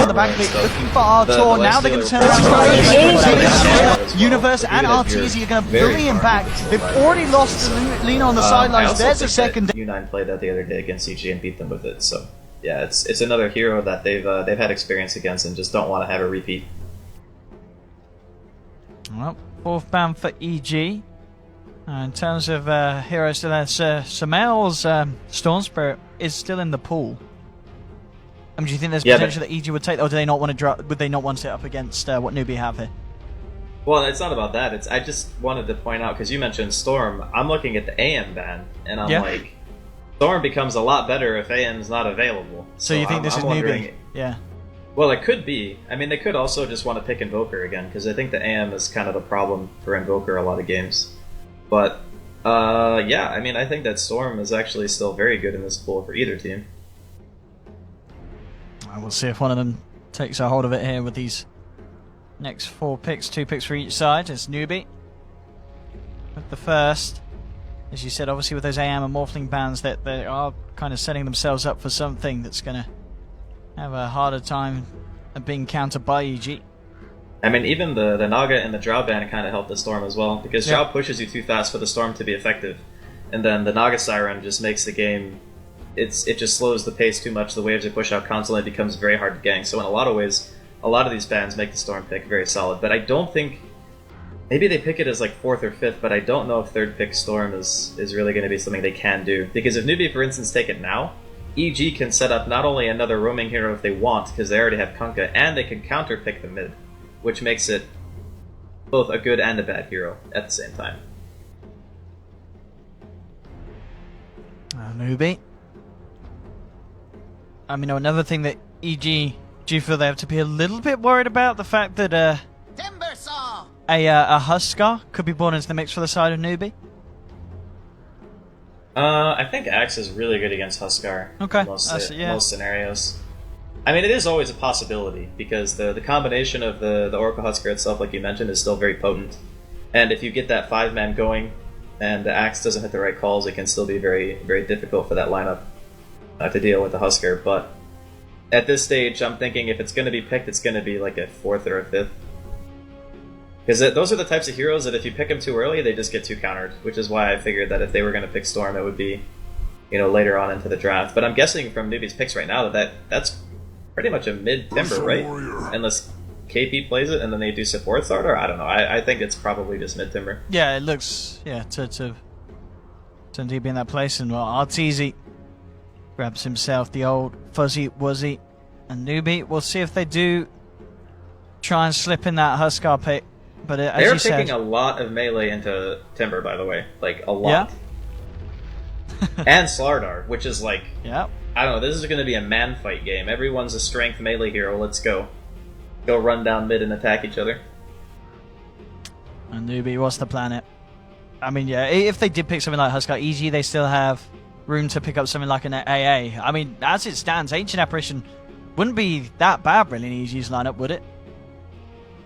the back of it, looking for Artor. Now they're going to turn around. Universe and Arteezy are going to bully him back. They've already lost Lena on the sidelines. There's a second. U9 played that the other day against EG and beat them with it. So yeah, it's another hero that they've had experience against and just don't want to have a repeat. Well, fourth ban for EG. In terms of heroes to that, Sumail's Storm Spirit is still in the pool. I mean, do you think there's potential that EG would take, or do they not want to drop? Would they not want to sit up against what Newbee have here? Well, it's not about that. I just wanted to point out because you mentioned Storm. I'm looking at the AM ban, and I'm like, Storm becomes a lot better if AM's not available. So you think this is Newbee? Yeah. Well, it could be. I mean, they could also just want to pick Invoker again because I think the AM is kind of the problem for Invoker a lot of games. But yeah, I mean, I think that Storm is actually still very good in this pool for either team. We'll see if one of them takes a hold of it here with these next 4 picks, 2 picks for each side. It's Newbee with the first. As you said, obviously with those AM and Morphling bans, that they are kind of setting themselves up for something that's going to have a harder time of being countered by EG. I mean, even the Naga and the Drow ban kind of help the Storm as well, because Drow pushes you too fast for the Storm to be effective, and then the Naga Siren just makes the game, it just slows the pace too much, the waves are pushed out constantly, it becomes very hard to gank, so in a lot of ways, a lot of these bans make the Storm pick very solid, but I don't think, maybe they pick it as like 4th or 5th, but I don't know if 3rd pick Storm is really going to be something they can do, because if Newbee, for instance, take it now, EG can set up not only another roaming hero if they want, because they already have Kunkka, and they can counter pick the mid, which makes it both a good and a bad hero at the same time. Newbee. I mean, another thing that EG, do you feel they have to be a little bit worried about? The fact that a Huskar could be born into the mix for the side of Newbee? I think Axe is really good against Huskar in most scenarios. I mean, it is always a possibility, because the combination of the Oracle Huskar itself, like you mentioned, is still very potent. And if you get that 5-man going, and the Axe doesn't hit the right calls, it can still be very, very difficult for that lineup to deal with the Huskar. But at this stage, I'm thinking if it's going to be picked, it's going to be like a 4th or a 5th. Because those are the types of heroes that if you pick them too early, they just get too countered, which is why I figured that if they were going to pick Storm, it would be, later on into the draft. But I'm guessing from Newbee's picks right now that's pretty much a mid-Timber, right? Unless KP plays it and then they do support starter? I don't know. I think it's probably just mid-Timber. Yeah, it looks, to indeed be in that place. And well, Arteezy grabs himself the old Fuzzy Wuzzy and Newbee. We'll see if they do try and slip in that Huskar pick. But they're taking a lot of melee into Timber, by the way. Like, a lot. Yeah. And Slardar, which is like... Yeah. I don't know, this is going to be a man fight game. Everyone's a strength melee hero, let's go. Go run down mid and attack each other. And Newbee, what's the planet? I mean, yeah, if they did pick something like Huskar EG, they still have room to pick up something like an AA. I mean, as it stands, Ancient Apparition wouldn't be that bad really in EG's lineup, would it?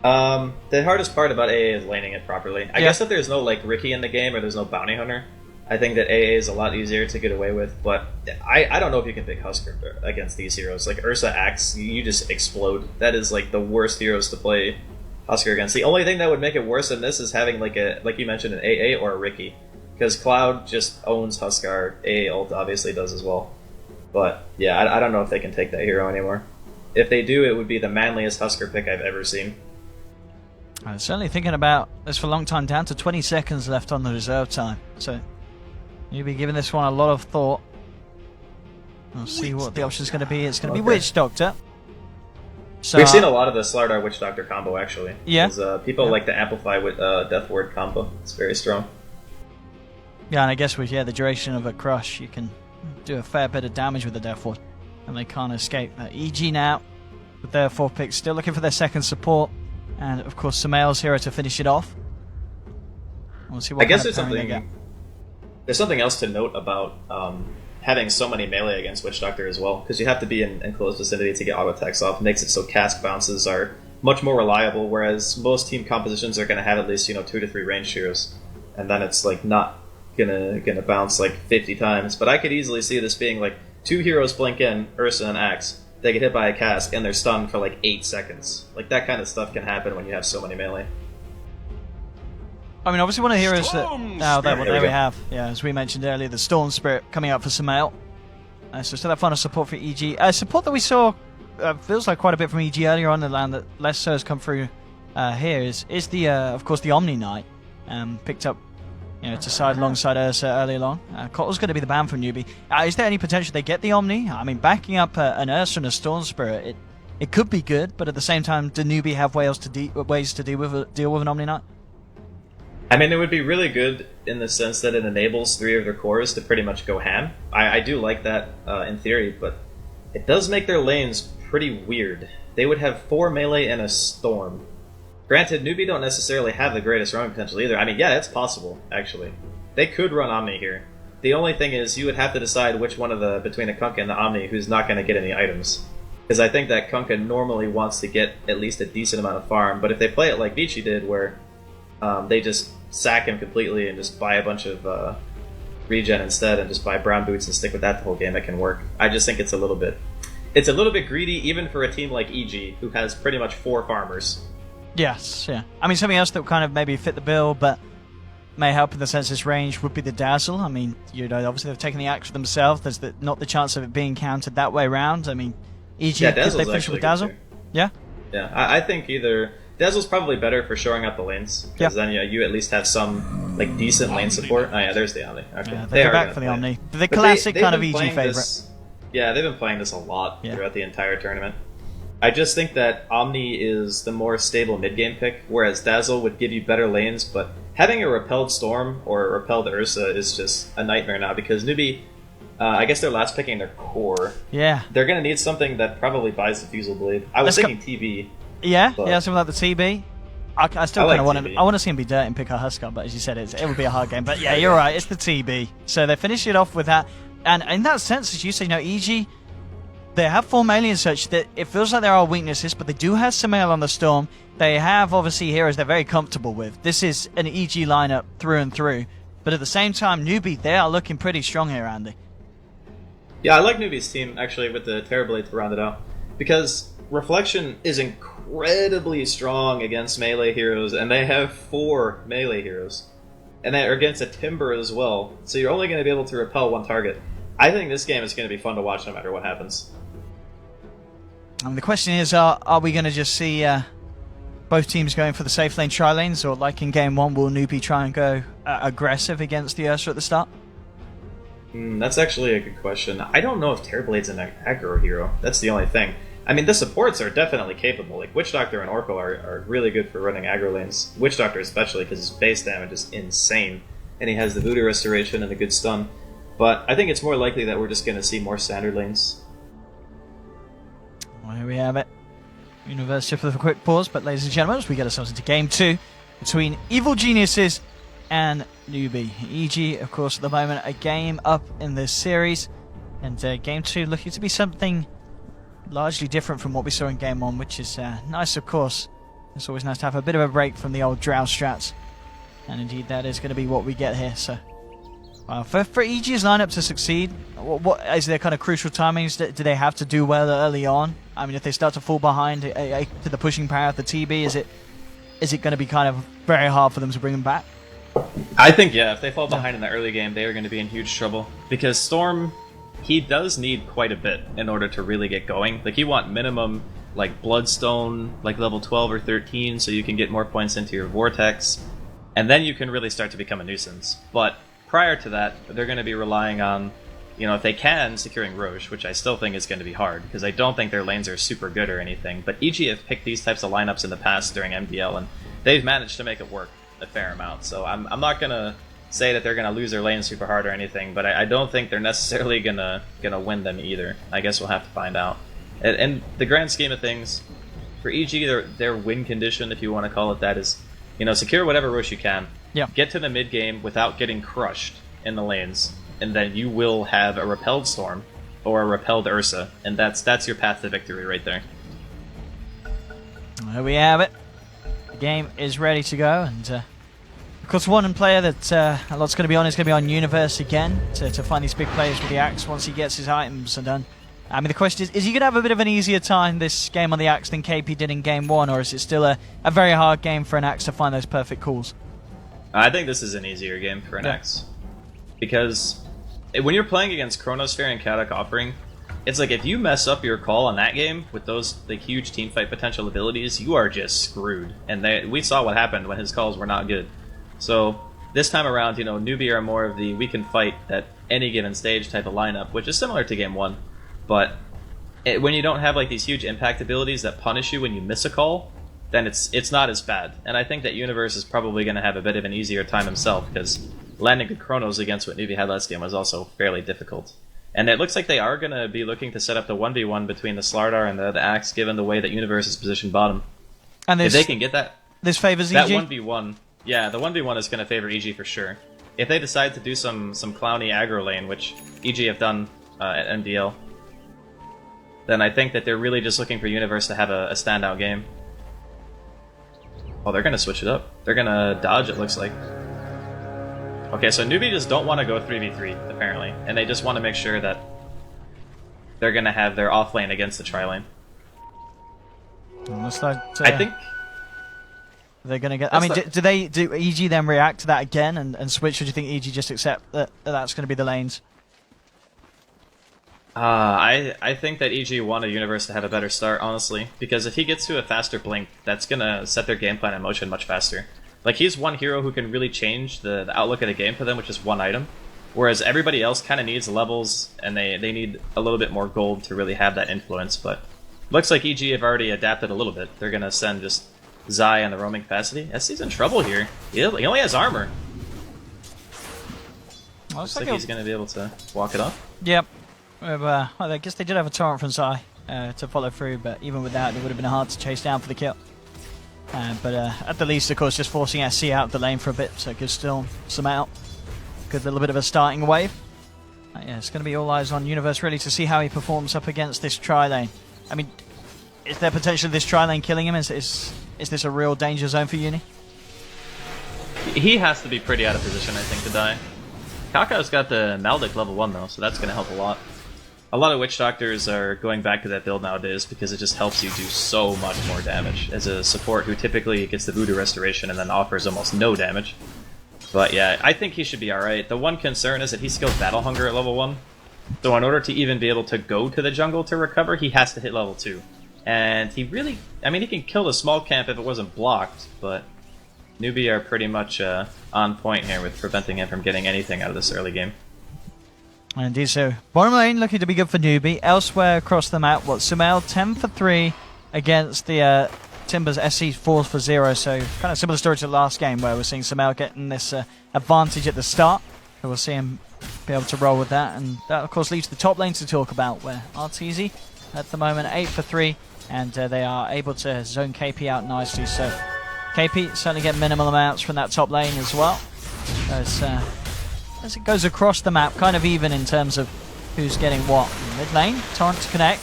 The hardest part about AA is laning it properly. I guess if there's no, like, Ricky in the game or there's no Bounty Hunter, I think that AA is a lot easier to get away with, but I don't know if you can pick Huskar against these heroes. Like, Ursa Axe, you just explode. That is, like, the worst heroes to play Huskar against. The only thing that would make it worse than this is having, like you mentioned, an AA or a Ricky. Because Cloud just owns Huskar. AA ult obviously does as well. But, yeah, I don't know if they can take that hero anymore. If they do, it would be the manliest Huskar pick I've ever seen. I'm certainly thinking about this for a long time, down to 20 seconds left on the reserve time. So you'll be giving this one a lot of thought. We'll see what the option is going to be. It's going to be Witch Doctor. So, we've seen a lot of the Slardar Witch Doctor combo, actually. Yeah. People like to amplify with Death Ward combo. It's very strong. Yeah, and I guess with the duration of a crush, you can do a fair bit of damage with the Death Ward, and they can't escape. EG now, with their 4th pick, still looking for their 2nd support. And of course, Sumail's hero to finish it off. We'll see what I guess there's something else to note about having so many melee against Witch Doctor as well, because you have to be in close vicinity to get auto attacks off. It makes it so cast bounces are much more reliable, whereas most team compositions are going to have at least 2 to 3 ranged heroes, and then it's like not gonna bounce like 50 times. But I could easily see this being like 2 heroes blink in, Ursa and Axe. They get hit by a cask and they're stunned for like 8 seconds. Like that kind of stuff can happen when you have so many melee. I mean, obviously one of the heroes that... Oh, there we have. Yeah, as we mentioned earlier, the Storm Spirit coming out for Sumail. So still that final support for EG. Support that we saw feels like quite a bit from EG earlier on in the land that less so has come through here is the, of course, the Omni Knight. Picked up, to side alongside Ursa earlier on. Kotl's going to be the ban from Newbee. Is there any potential they get the Omni? I mean, backing up an Ursa and a Storm Spirit, it could be good, but at the same time, do Newbee have ways to deal with an Omni Knight? I mean, it would be really good in the sense that it enables 3 of their cores to pretty much go ham. I do like that in theory, but it does make their lanes pretty weird. They would have 4 melee and a Storm. Granted, Newbee don't necessarily have the greatest run potential either. I mean, yeah, it's possible, actually. They could run Omni here. The only thing is, you would have to decide which one of between the Kunkka and the Omni who's not going to get any items. Because I think that Kunkka normally wants to get at least a decent amount of farm, but if they play it like Vici did, where they just sack him completely and just buy a bunch of regen instead and just buy brown boots and stick with that the whole game, it can work. I just think it's a little bit greedy even for a team like EG, who has pretty much 4 farmers. Yes, yeah. I mean, something else that kind of maybe fit the bill, but may help in the census range would be the Dazzle. I mean, obviously they've taken the axe for themselves. There's not the chance of it being countered that way around. I mean, EG, yeah, could they finish with Dazzle? Yeah? Yeah, I think either... Dazzle's probably better for shoring out the lanes, because then you at least have some like decent lane support. Oh yeah, there's the Omni. Okay. Yeah, they go back for the Omni. The classic kind of EG favorite. Yeah, they've been playing this a lot throughout the entire tournament. I just think that Omni is the more stable mid-game pick, whereas Dazzle would give you better lanes, but having a Repelled Storm or a Repelled Ursa is just a nightmare now, because Newbee, I guess they're last picking their core. Yeah. They're going to need something that probably buys the Fusel Blade. I was thinking TB. Yeah, something like the TB. I still kind of want to. I want to see him be dirty and pick a Huskar, but as you said, it would be a hard game. But yeah, you're right. It's the TB. So they finish it off with that, and in that sense, as you say, EG, they have 4 melee and such that it feels like there are weaknesses, but they do have Sumail on the Storm. They have obviously heroes they're very comfortable with. This is an EG lineup through and through. But at the same time, Newbee, they are looking pretty strong here, Andy. Yeah, I like Newbee's team actually with the Terrorblade to round it out, because Reflection is incredibly strong against melee heroes, and they have 4 melee heroes. And they're against a Timber as well, so you're only going to be able to repel 1 target. I think this game is going to be fun to watch no matter what happens. The question is, are we going to just see both teams going for the safe lane tri-lanes, or like in Game 1, will Newbee try and go aggressive against the Ursa at the start? That's actually a good question. I don't know if Terrorblade's an aggro hero. That's the only thing. I mean, the supports are definitely capable. Like, Witch Doctor and Orko are really good for running aggro lanes. Witch Doctor especially, because his base damage is insane. And he has the Voodoo Restoration and a good stun. But I think it's more likely that we're just going to see more standard lanes. Well, here we have it. Universe just with a quick pause, but ladies and gentlemen, as we get ourselves into Game 2 between Evil Geniuses and Newbee. EG, of course, at the moment, a game up in this series. And Game 2 looking to be something largely different from what we saw in Game 1, which is nice, of course. It's always nice to have a bit of a break from the old Drow strats. And indeed, that is going to be what we get here. So, for EG's lineup to succeed, what is there kind of crucial timings? Do they have to do well early on? I mean, if they start to fall behind to the pushing power of the TB, is it going to be kind of very hard for them to bring them back? I think, yeah, if they fall behind in the early game, they are going to be in huge trouble. Because Storm, he does need quite a bit in order to really get going. Like, you want minimum, like, Bloodstone, like, level 12 or 13, so you can get more points into your Vortex. And then you can really start to become a nuisance. But prior to that, they're going to be relying on, if they can, securing Roche, which I still think is going to be hard, because I don't think their lanes are super good or anything. But EG have picked these types of lineups in the past during MDL, and they've managed to make it work a fair amount. So I'm not going to say that they're going to lose their lane super hard or anything, but I don't think they're necessarily gonna win them either. I guess we'll have to find out. And the grand scheme of things, for EG, their win condition, if you want to call it that, is secure whatever Roche you can. Yeah. Get to the mid game without getting crushed in the lanes, and then you will have a repelled Storm or a repelled Ursa, and that's your path to victory right there. There we have it. The game is ready to go, and Of course, one player that a lot's going to be on is going to be on Universe again to find these big players with the Axe once he gets his items done. I mean, the question is he going to have a bit of an easier time this game on the Axe than KP did in Game 1, or is it still a very hard game for an Axe to find those perfect calls? I think this is an easier game for an Axe. Because when you're playing against Chronosphere and Chaotic Offering, it's like if you mess up your call on that game with those huge teamfight potential abilities, you are just screwed. And we saw what happened when his calls were not good. So this time around, Newbee are more of the we can fight at any given stage type of lineup, which is similar to Game 1. But when you don't have these huge impact abilities that punish you when you miss a call, then it's not as bad. And I think that Universe is probably going to have a bit of an easier time himself, because landing good Chronos against what Newbee had last game was also fairly difficult. And it looks like they are going to be looking to set up the 1v1 between the Slardar and the Axe, given the way that Universe is positioned bottom. And if they can get that... This favors EG? That 1v1... Yeah, the 1v1 is going to favor EG for sure. If they decide to do some clowny aggro lane, which EG have done at MDL, then I think that they're really just looking for Universe to have a standout game. Oh, they're going to switch it up. They're going to dodge, it looks like. Okay, so Newbee just don't want to go 3v3, apparently. And they just want to make sure that they're going to have their off lane against the tri lane. I think... They're going to get... I mean, do EG then react to that again and switch, or do you think EG just accept that that's going to be the lanes? I think that EG wanted Universe to have a better start, honestly, because if he gets to a faster blink, that's going to set their game plan in motion much faster. He's one hero who can really change the outlook of the game for them, which is one item, whereas everybody else kind of needs levels, and they need a little bit more gold to really have that influence, but looks like EG have already adapted a little bit. They're going to send just Zai in the roaming capacity. SC's in trouble here. He only has armor. Well, looks like he's going to be able to walk it off. Yep. Well, I guess they did have a torrent from Zai to follow through, but even with that, it would have been hard to chase down for the kill. But at the least, of course, just forcing SC out of the lane for a bit, so it gives still some out. Good little bit of a starting wave. Yeah, it's going to be all eyes on Universe, really, to see how he performs up against this tri-lane. I mean, is there potential of this tri-lane killing him? Is this a real danger zone for Uni? He has to be pretty out of position, I think, to die. Kaka's got the Maldic level 1, though, so that's going to help a lot. A lot of Witch Doctors are going back to that build nowadays because it just helps you do so much more damage as a support who typically gets the Voodoo Restoration and then offers almost no damage. But yeah, I think he should be alright. The one concern is that he skills Battle Hunger at level 1. So in order to even be able to go to the jungle to recover, he has to hit level 2. And he really... I mean, he can kill the small camp if it wasn't blocked, but Newbee are pretty much on point here with preventing him from getting anything out of this early game. Indeed so. Bottom lane looking to be good for Newbee. Elsewhere across the map, Sumail 10 for 3 against the Timbers. SC 4 for 0, so kind of similar story to the last game where we're seeing Sumail getting this advantage at the start. So we'll see him be able to roll with that, and that of course leaves the top lane to talk about, where RTZ at the moment 8 for 3, and they are able to zone KP out nicely. So KP certainly get minimal amounts from that top lane as well. As it goes across the map, kind of even in terms of who's getting what. Mid lane, Torrent to connect.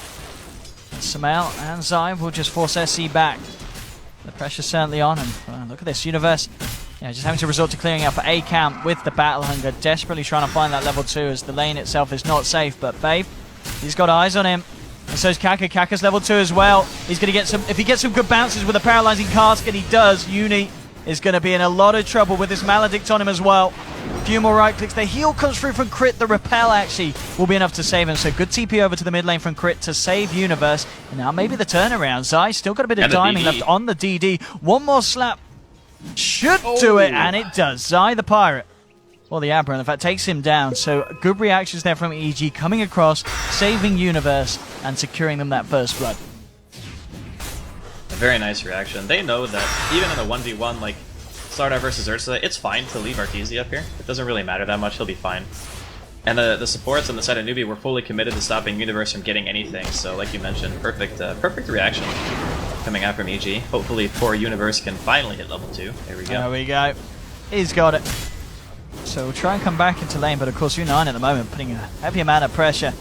Sumail and Zai will just force SC back. The pressure's certainly on, and look at this, Universe. Yeah, just having to resort to clearing out for A camp with the Battle Hunger, desperately trying to find that level 2 as the lane itself is not safe, but Babe, he's got eyes on him. And so is Kaka. Kaka's level 2 as well. He's going to get some, if he gets some good bounces with a Paralyzing Cask, and he does, Uni is going to be in a lot of trouble with this Maledict on him as well. A few more right clicks. The heal comes through from Crit. The repel actually will be enough to save him. So good TP over to the mid lane from Crit to save Universe. And now maybe the turnaround. Zai still got a bit of timing left on the DD. One more slap should do it, and it does. Zai the Pirate, or the Abra, in fact, takes him down. So good reactions there from EG, coming across, saving Universe, and securing them that first blood. A very nice reaction. They know that even in a 1v1, like Slardar versus Ursa, it's fine to leave Arteezy up here. It doesn't really matter that much, he'll be fine. And the supports on the side of Newbee were fully committed to stopping Universe from getting anything, so like you mentioned, perfect reaction coming out from EG. Hopefully poor Universe can finally hit level 2. There we go. There we go. He's got it. So we'll try and come back into lane, but of course U9 at the moment putting a heavy amount of pressure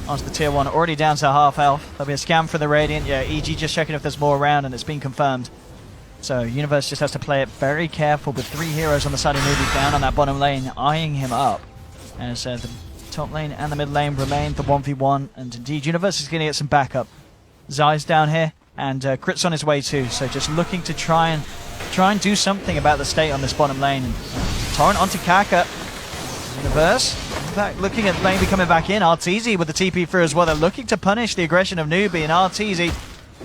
onto the tier 1, already down to half health. There'll be a scan for the Radiant. Yeah, EG just checking if there's more around, and it's been confirmed. So Universe just has to play it very careful with 3 heroes on the side of Newbee down on that bottom lane, eyeing him up. As the top lane and the mid lane remain the 1v1, and indeed Universe is going to get some backup. Zai's down here, and Crit's on his way too, so just looking to try and do something about the state on this bottom lane. And, Torrent onto Kaka. Universe, in fact, looking at lane coming back in. Arteezy with the TP through as well. They're looking to punish the aggression of Newbee, and Arteezy,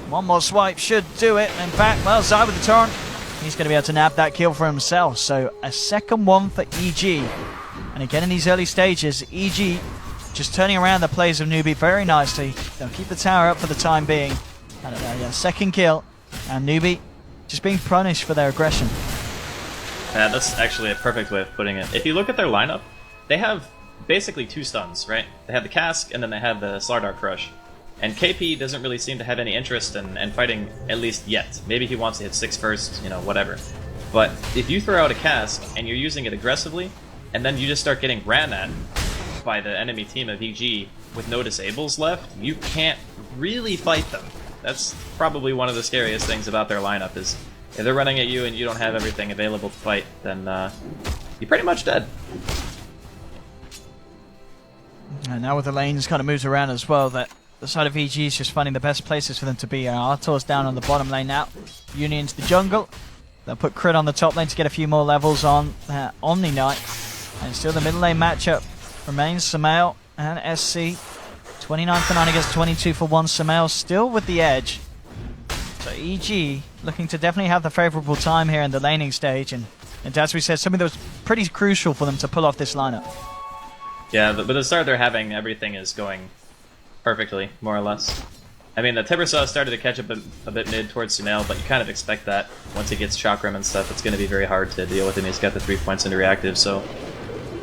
one more swipe should do it. In fact, well, Zai with the Torrent, he's going to be able to nab that kill for himself. So a second one for EG. And again in these early stages, EG just turning around the plays of Newbee very nicely. They'll keep the tower up for the time being. I don't know, yeah, second kill. And Newbee just being punished for their aggression. Yeah, that's actually a perfect way of putting it. If you look at their lineup, they have basically 2 stuns, right? They have the Cask, and then they have the Slardar Crush. And KP doesn't really seem to have any interest in fighting, at least yet. Maybe he wants to hit 6 first, you know, whatever. But if you throw out a Cask, and you're using it aggressively, and then you just start getting ran at by the enemy team of EG with no disables left, you can't really fight them. That's probably one of the scariest things about their lineup, is if they're running at you and you don't have everything available to fight, then you're pretty much dead. And now with the lanes kind of moves around as well, that the side of EG is just finding the best places for them to be. Artor's down on the bottom lane now. Union's the jungle. They'll put Crit on the top lane to get a few more levels on Omni Knight. And still the middle lane matchup remains Sumail and SC. 29 for 9 against 22 for 1. Sumail still with the edge. So EG looking to definitely have the favourable time here in the laning stage. And as we said, something that was pretty crucial for them to pull off this lineup. Yeah, but the start they're having, everything is going perfectly, more or less. I mean, the Tibersaw started to catch up a bit mid towards Sumail, but you kind of expect that. Once he gets Chakram and stuff, it's going to be very hard to deal with him. He's got the 3 points into reactive, so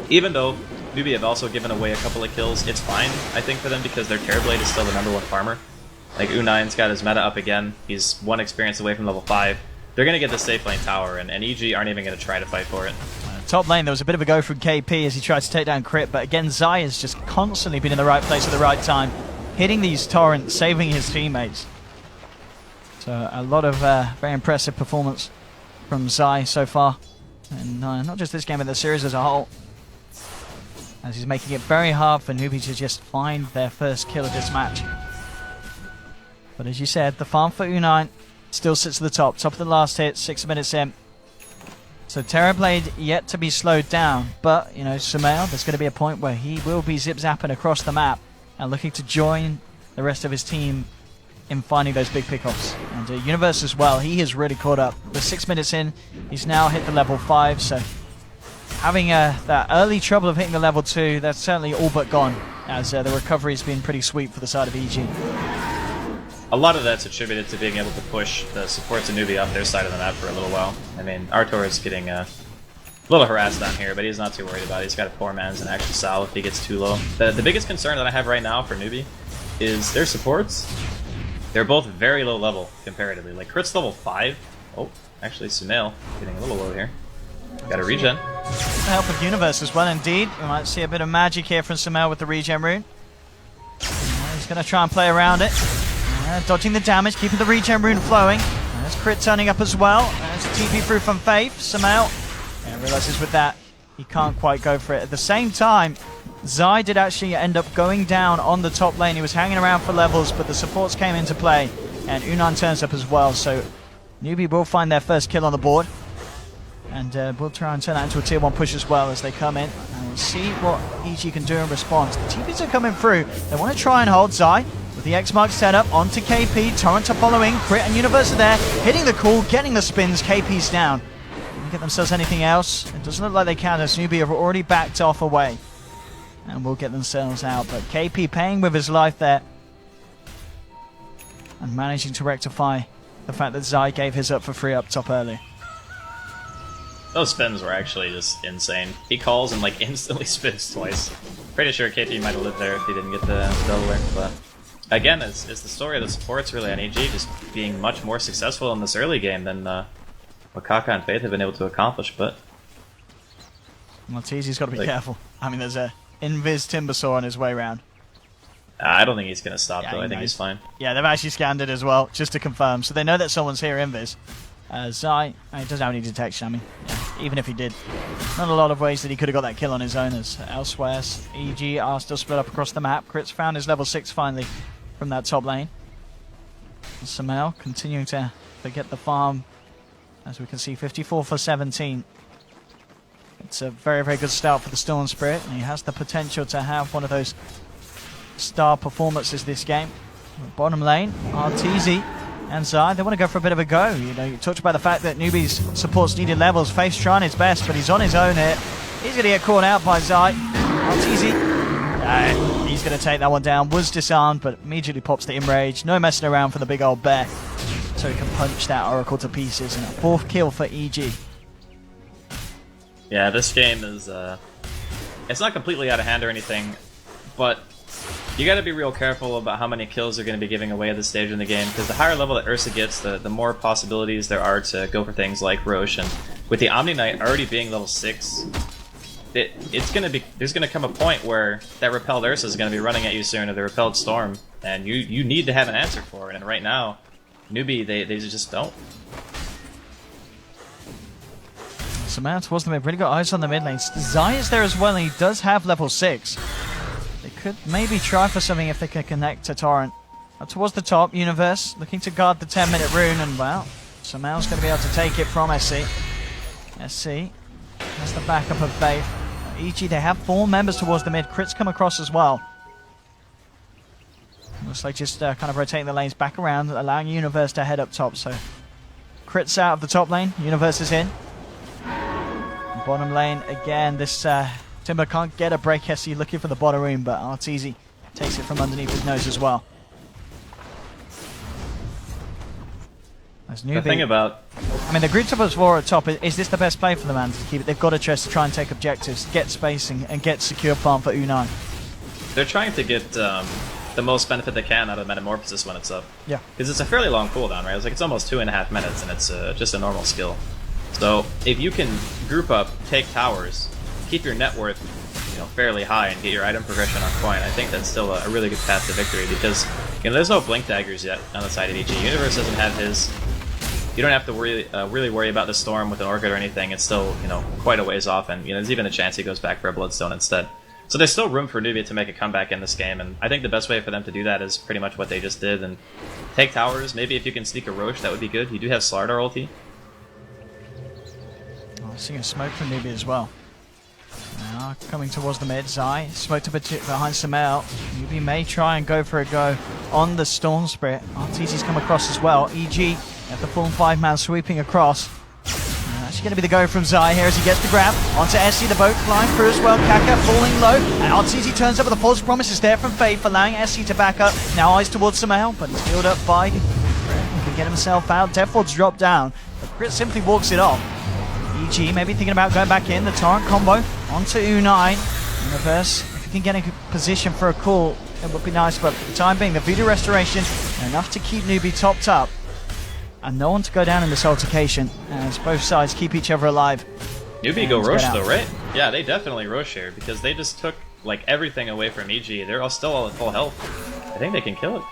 even though Newbee have also given away a couple of kills, it's fine, I think, for them, because their Terrorblade is still the #1 farmer. Like, U9's got his meta up again. He's 1 experience away from level 5. They're going to get the safe lane tower, and EG aren't even going to try to fight for it. Top lane, there was a bit of a go from KP as he tried to take down Crit, but again, Zai has just constantly been in the right place at the right time, hitting these torrents, saving his teammates. So a lot of very impressive performance from Zai so far. And not just this game, but the series as a whole. As he's making it very hard for Newbee to just find their first kill of this match. But as you said, the farm for U9 still sits at the top of the last hit, 6 minutes in. So Terrorblade yet to be slowed down, but, you know, Sumail, there's going to be a point where he will be zip-zapping across the map and looking to join the rest of his team in finding those big pickoffs. And Universe as well, he has really caught up. We're 6 minutes in, he's now hit the level 5, so having that early trouble of hitting the level 2, that's certainly all but gone, as the recovery has been pretty sweet for the side of EG. A lot of that's attributed to being able to push the supports of Newbee off their side of the map for a little while. I mean, Artor is getting a little harassed down here, but he's not too worried about it. He's got a 4-mans and actually Sal if he gets too low. The biggest concern that I have right now for Newbee is their supports. They're both very low level comparatively. Like, Crit's level 5. Oh, actually Sumail getting a little low here. Got a regen. The help of Universe as well, indeed. We might see a bit of magic here from Sumail with the regen rune. He's going to try and play around it. Dodging the damage, keeping the regen rune flowing. There's Crit turning up as well. There's a TP through from Faith. Sumail realizes with that he can't quite go for it. At the same time, Zai did actually end up going down on the top lane. He was hanging around for levels, but the supports came into play. And Unan turns up as well, so Newbee will find their first kill on the board. And we'll try and turn that into a tier 1 push as well as they come in. And we'll see what EG can do in response. The TPs are coming through. They want to try and hold Zai. With the X-Mark set up onto KP. Torrent are following. Crit and Universe are there. Hitting the call, getting the spins. KP's down. Can get themselves anything else? It doesn't look like they can, as Newbee have already backed off away. And will get themselves out. But KP paying with his life there. And managing to rectify the fact that Zai gave his up for free up top early. Those spins were actually just insane. He calls and like instantly spins twice. Pretty sure KP might have lived there if he didn't get the double link, but again, it's the story of the supports really on EG just being much more successful in this early game than what Kaka and Faith have been able to accomplish, but Arteezy's got to be careful. I mean, there's a Invis Timbersaw on his way round. I don't think he's going to stop though, I think he's fine. Yeah, they've actually scanned it as well, just to confirm, so they know that someone's here, Invis. Zai, he doesn't have any detection. I mean, yeah, even if he did, not a lot of ways that he could have got that kill on his own, as elsewhere EG are still split up across the map. Crit's found his level 6 finally from that top lane. Sumail continuing to get the farm, as we can see, 54 for 17. It's a very, very good start for the Storm Spirit, and he has the potential to have one of those star performances this game. Bottom lane, RTZ and Zai, they want to go for a bit of a go. You know, you talked about the fact that Newbee's supports needed levels. Faith's trying his best, but he's on his own here. He's going to get caught out by Zai. RTZ, he's going to take that one down. Was disarmed, but immediately pops the Enrage. No messing around for the big old bear, so he can punch that Oracle to pieces. And a 4th kill for EG. Yeah, this game is, it's not completely out of hand or anything, but you gotta be real careful about how many kills they're going to be giving away at this stage in the game, because the higher level that Ursa gets, the more possibilities there are to go for things like Roche. And with the Omni Knight already being level 6, there's gonna come a point where that repelled Ursa is gonna be running at you soon, or the repelled Storm, and you need to have an answer for it. And right now, Newbee, they just don't. Sumail towards the mid, really got eyes on the mid lane. Zai is there as well, and he does have level 6. They could maybe try for something if they can connect to Torrent. Up towards the top, Universe looking to guard the 10-minute rune, and well, Sumail's going to be able to take it from SC. SC has the backup of Faith. EG, they have 4 members towards the mid. Crit's come across as well. Looks like just kind of rotating the lanes back around, allowing Universe to head up top. So Crit's out of the top lane, Universe is in. Bottom lane, again, this Timber can't get a break. SC looking for the bottom room, but RTZ takes it from underneath his nose as well. That's Newbee. The thing about... I mean, the group top is 4 at top. Is this the best play for the man to keep it? They've got a chance to try and take objectives, get spacing, and get secure farm for U9. They're trying to get the most benefit they can out of Metamorphosis when it's up. Yeah. Because it's a fairly long cooldown, right? It's almost 2.5 minutes, and it's just a normal skill. So if you can group up, take towers, keep your net worth, fairly high, and get your item progression on point, I think that's still a really good path to victory. Because there's no blink daggers yet on the side of EG. Universe doesn't have his. You don't have to really worry about the Storm with an Orchid or anything. It's still quite a ways off, and there's even a chance he goes back for a Bloodstone instead. So there's still room for Newbee to make a comeback in this game, and I think the best way for them to do that is pretty much what they just did, and take towers. Maybe if you can sneak a Roche, that would be good. You do have Slardar ulti. Seeing a smoke from Newbee as well. Now coming towards the mid, Zai smoked a bit behind Sumail. Newbee may try and go for a go on the Storm Spirit. RTZ's come across as well. EG at the full 5-man sweeping across. Actually going to be the go from Zai here as he gets the grab onto SC. The boat flying through as well. Kaka falling low, and RTZ turns up with a false promises there from Faith, allowing SC to back up. Now eyes towards Sumail, but he's healed up by Crit. He can get himself out. Deathward's dropped down, but Crit simply walks it off. EG maybe thinking about going back in. The Torrent combo onto U9. Universe, if you can get in position for a call, it would be nice, but for the time being, the Voodoo Restoration enough to keep Newbee topped up. And no one to go down in this altercation, as both sides keep each other alive. Newbee go Roche though, right? Yeah, they definitely Roche here, because they just took everything away from EG. They're all still all at full health. I think they can kill it.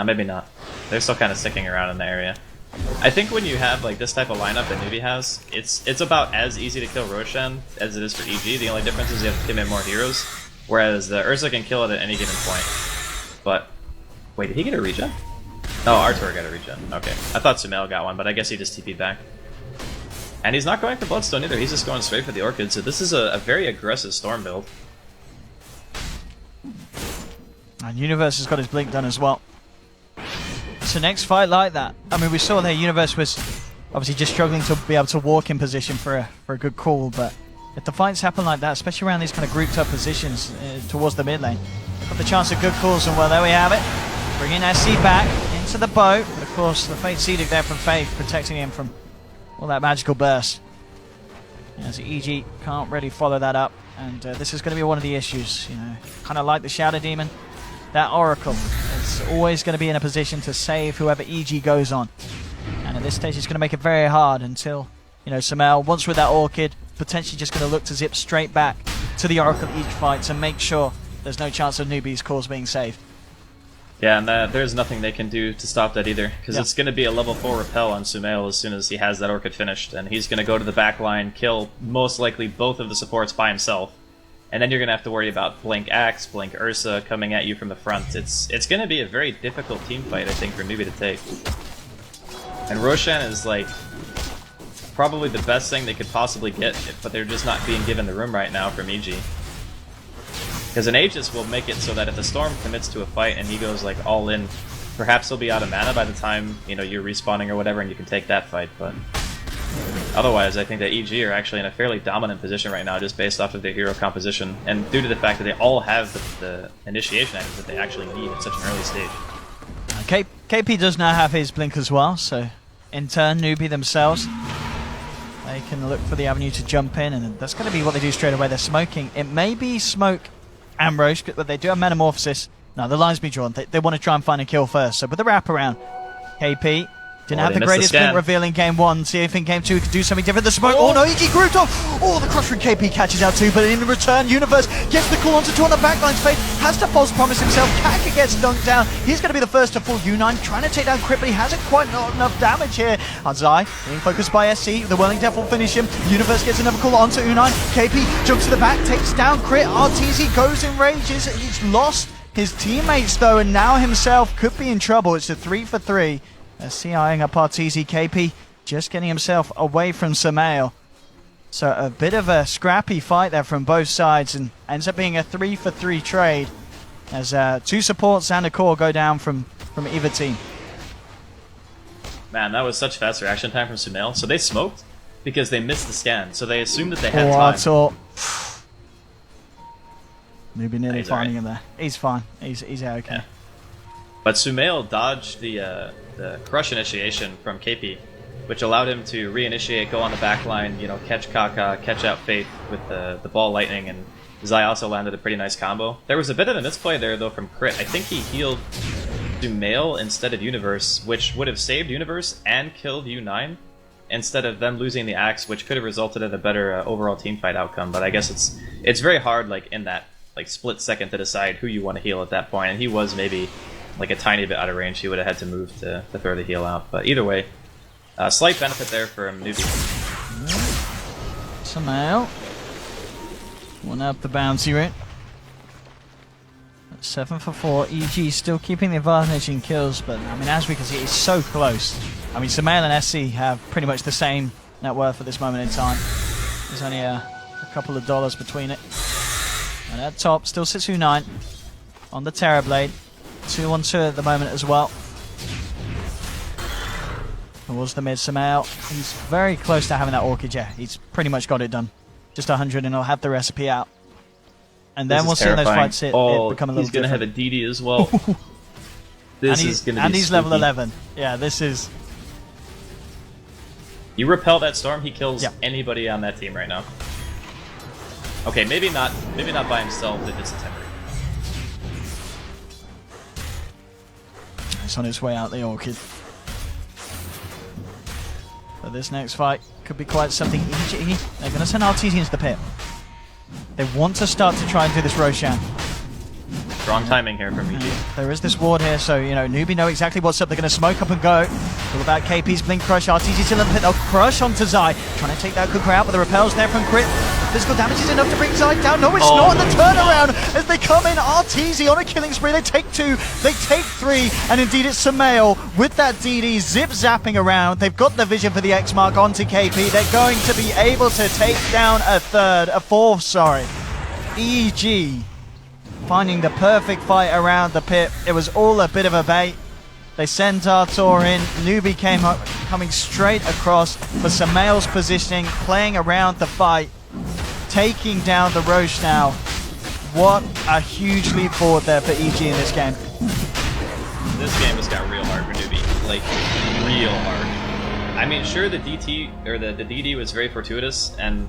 Maybe not. They're still kind of sticking around in the area. I think when you have this type of lineup that Newbee has, it's about as easy to kill Roshan as it is for EG. The only difference is you have to commit more heroes, whereas the Ursa can kill it at any given point. But wait, did he get a regen? Oh, Artur got a regen. Okay, I thought Sumail got one, but I guess he just TP'd back. And he's not going for Bloodstone either. He's just going straight for the Orchid. So this is a very aggressive Storm build. And Universe has got his blink done as well. So next fight like that, I mean, we saw there Universe was obviously just struggling to be able to walk in position for a good call, but if the fights happen like that, especially around these kind of grouped up positions towards the mid lane, they've got the chance of good calls, and well, there we have it. Bringing SC back into the boat, but of course the Fate Seedic there from Faith, protecting him from all that magical burst. As EG can't really follow that up, and this is going to be one of the issues, kind of like the Shadow Demon. That Oracle is always going to be in a position to save whoever EG goes on. And at this stage, it's going to make it very hard until, Sumail, once with that Orchid, potentially just going to look to zip straight back to the Oracle each fight to make sure there's no chance of Newbee's cause being saved. Yeah, and there's nothing they can do to stop that either, because it's going to be a level 4 repel on Sumail as soon as he has that Orchid finished, and he's going to go to the back line, kill most likely both of the supports by himself, and then you're going to have to worry about Blink Axe, Blink Ursa coming at you from the front. It's going to be a very difficult team fight, I think, for Newbee to take. And Roshan is, like, probably the best thing they could possibly get, but they're just not being given the room right now from EG. Because an Aegis will make it so that if the Storm commits to a fight and he goes like all in, perhaps he'll be out of mana by the time you're respawning or whatever, and you can take that fight. But otherwise, I think that EG are actually in a fairly dominant position right now, just based off of their hero composition, and due to the fact that they all have the initiation items that they actually need at such an early stage. KP does now have his blink as well, so in turn, Newbee themselves, they can look for the avenue to jump in, and that's going to be what they do straight away. They're smoking. It may be smoke Ambrose, but they do have Metamorphosis. No, the lines be drawn. They want to try and find a kill first. So with the wraparound, KP didn't have the greatest blink reveal in game 1. See if in game 2 he could do something different. The smoke. Oh no, EG grouped off. Oh, the crush from KP catches out too, but in return, Universe gets the call onto 2 on the backline's fate. Has to false promise himself. Kaka gets dunked down. He's going to be the first to fall. U9 trying to take down Crit, but he hasn't quite got enough damage here. Azai being focused by SC. The Whirling Death will finish him. Universe gets another call onto U9. KP jumps to the back, takes down Crit. RTZ goes in rages. He's lost his teammates though, and now himself could be in trouble. It's a 3 for 3. SC eyeing up RTZ. KP just getting himself away from Sumail. So a bit of a scrappy fight there from both sides, and ends up being a 3 for 3 trade as 2 supports and a core go down from either team. Man, that was such fast reaction time from Sumail. So they smoked because they missed the scan, so they assumed that they had time. Newbee nearly finding him there. He's fine. He's okay. Yeah. But Sumail dodged the crush initiation from KP, which allowed him to reinitiate, go on the back line, catch Kaka, catch out Faith with the ball lightning, and Zai also landed a pretty nice combo. There was a bit of a misplay there though from Crit. I think he healed Sumail instead of Universe, which would have saved Universe and killed U9 instead of them losing the axe, which could have resulted in a better overall teamfight outcome. But I guess it's very hard, like in that split second, to decide who you want to heal at that point, and he was maybe like a tiny bit out of range. He would have had to move to throw the heal out. But either way, slight benefit there from Newbee. Sumail. One up the bouncy rate. 7 for 4. EG still keeping the advantage in kills, but I mean, as we can see, it's so close. I mean, Sumail and SC have pretty much the same net worth at this moment in time. There's only a couple of dollars between it. And at top still sits U9 on the Terrorblade. 2-on-2 at the moment as well. Towards the mid, Sumail. He's very close to having that Orchid. Yeah, he's pretty much got it done. Just 100 and he'll have the recipe out. And then we'll see in those fights it become a little different. He's going to have a DD as well. This is going to be And he's spooky. level 11. Yeah, this is... You repel that Storm, he kills anybody on that team right now. Okay, maybe not by himself if it's a temporary. It's on its way out, the Orchid. But this next fight could be quite something. EG, they're going to send RTZ into the pit. They want to start to try and do this Roshan. Strong timing here from EG. There is this ward here, so, Newbee know exactly what's up. They're going to smoke up and go. All about KP's Blink Crush. RTZ still in the pit. They'll crush onto Zai. Trying to take that Kuka out, but the repels there from Crit. Physical damage is enough to bring Zai down. No, it's not. The turnaround as they come in. RTZ on a killing spree. They take 2, they take 3, and indeed it's Sumail with that DD zip-zapping around. They've got the vision for the X mark onto KP. They're going to be able to take down a fourth, sorry. EG finding the perfect fight around the pit. It was all a bit of a bait. They sent Artur in. Newbee came up, coming straight across for Sumail's positioning, playing around the fight, taking down the Roche now. What a huge leap forward there for EG in this game. This game has got real hard for Newbee. Like, real hard. I mean, sure, the DT, or the DD was very fortuitous, and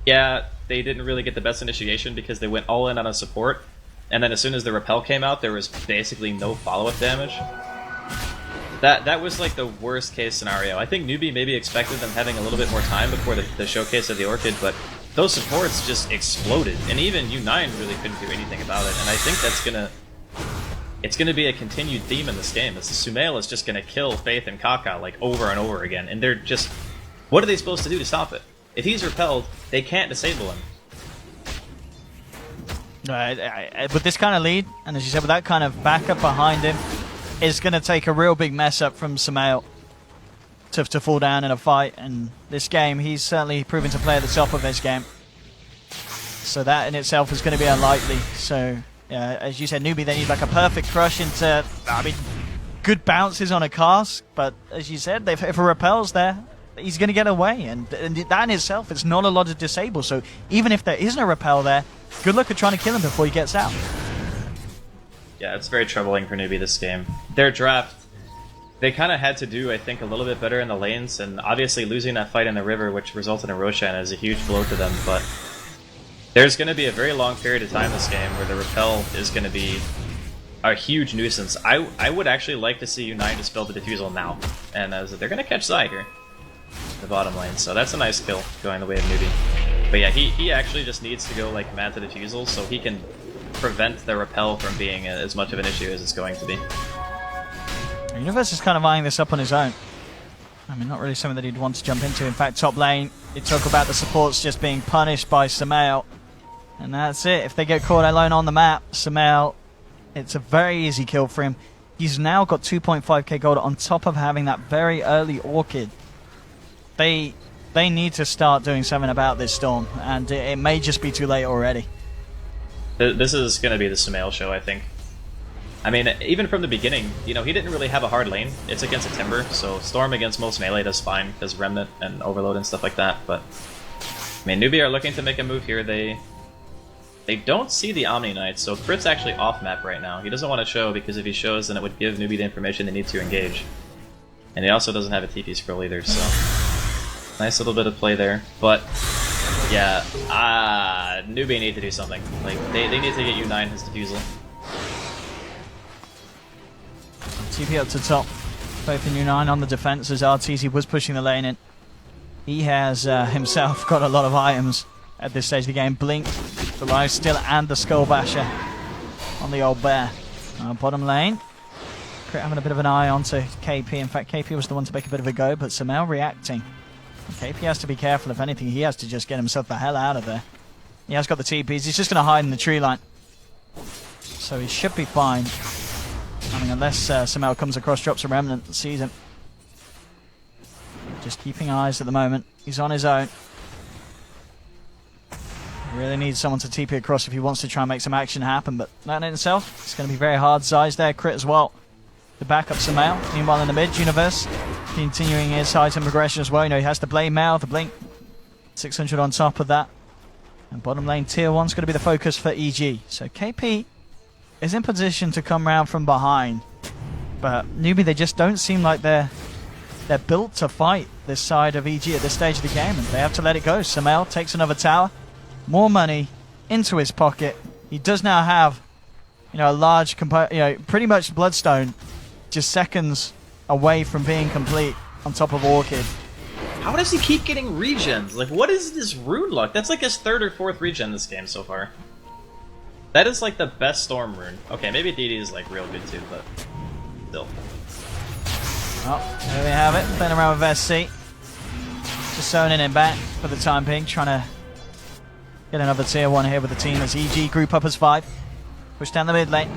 yeah, they didn't really get the best initiation because they went all in on a support, and then as soon as the repel came out, there was basically no follow-up damage. That was like the worst case scenario. I think Newbee maybe expected them having a little bit more time before the showcase of the Orchid, but those supports just exploded, and even U9 really couldn't do anything about it, and I think that's gonna it's going to be a continued theme in this game. Sumail is just going to kill Faith and Kaka like over and over again, and they're just... What are they supposed to do to stop it? If he's repelled, they can't disable him. With this kind of lead, and as you said, with that kind of backup behind him, it's going to take a real big mess up from Sumail to fall down in a fight. And this game, he's certainly proven to play at the top of this game. So that in itself is going to be unlikely. So, as you said, Newbee, they need like a perfect crush into, I mean, good bounces on a cast. But as you said, if a repel's there, he's going to get away. And that in itself, it's not a lot to disable. So even if there isn't a repel there, good luck at trying to kill him before he gets out. Yeah, it's very troubling for Newbee this game. Their draft, they kind of had to do, I think, a little bit better in the lanes, and obviously losing that fight in the river, which resulted in Roshan, is a huge blow to them, but there's going to be a very long period of time this game where the repel is going to be a huge nuisance. I would actually like to see U9 dispel the defusal now, and they're going to catch Zai here in the bottom lane, so that's a nice kill going the way of Newbee. But yeah, he actually just needs to go like mad to defusal so he can prevent the repel from being as much of an issue as it's going to be. Universe is kind of eyeing this up on his own. I mean, not really something that he'd want to jump into. In fact, top lane, you talk about the supports just being punished by Sumail, and that's it. If they get caught alone on the map, Sumail, it's a very easy kill for him. He's now got 2.5k gold on top of having that very early Orchid. They need to start doing something about this Storm, and it may just be too late already. This is going to be the Sumail show, I think. I mean, even from the beginning, you know, he didn't really have a hard lane. It's against a Timber, so Storm against most melee does fine, because Remnant and Overload and stuff like that, but... I mean, Newbee are looking to make a move here. They don't see the Omni Knight, so Crit's actually off-map right now. He doesn't want to show, because if he shows, then it would give Newbee the information they need to engage. And he also doesn't have a TP scroll either, so... Nice little bit of play there, but... Yeah, Newbee need to do something. Like, they need to get U9 his defusal. TP up to top. Both in U9 on the defense as RTZ was pushing the lane in. He has himself got a lot of items at this stage of the game. Blink, the Lifesteal, and the Skull Basher on the old bear. Bottom lane. Crit having a bit of an eye onto KP. In fact, KP was the one to make a bit of a go, but Sumail reacting. KP has to be careful. If anything, he has to just get himself the hell out of there. He has got the TPs. He's just going to hide in the tree line. So he should be fine. I mean, unless Sumail comes across, drops a Remnant, and sees him. Just keeping eyes at the moment. He's on his own. He really needs someone to TP across if he wants to try and make some action happen, but that in itself, it's going to be very hard. Zai's there, Crit as well. The backup Sumail. Meanwhile in the mid, Universe continuing his item progression as well. You know, he has the Blade Mail, the Blink. 600 on top of that. And bottom lane tier 1's going to be the focus for EG. So KP is in position to come round from behind. But Newbee, they just don't seem like they're built to fight this side of EG at this stage of the game, and they have to let it go. Sumail takes another tower. More money into his pocket. He does now have, you know, a large pretty much Bloodstone just seconds away from being complete on top of Orchid. How does he keep getting regens? Like, what is this rune luck? That's like his 3rd or 4th regen this game so far. That is like the best Storm rune. Okay, maybe DD is like real good too, but still. Well, there we have it. Playing around with SC. Just zoning in back for the time being, trying to get another tier 1 here with the team as EG group up as 5. Push down the mid lane.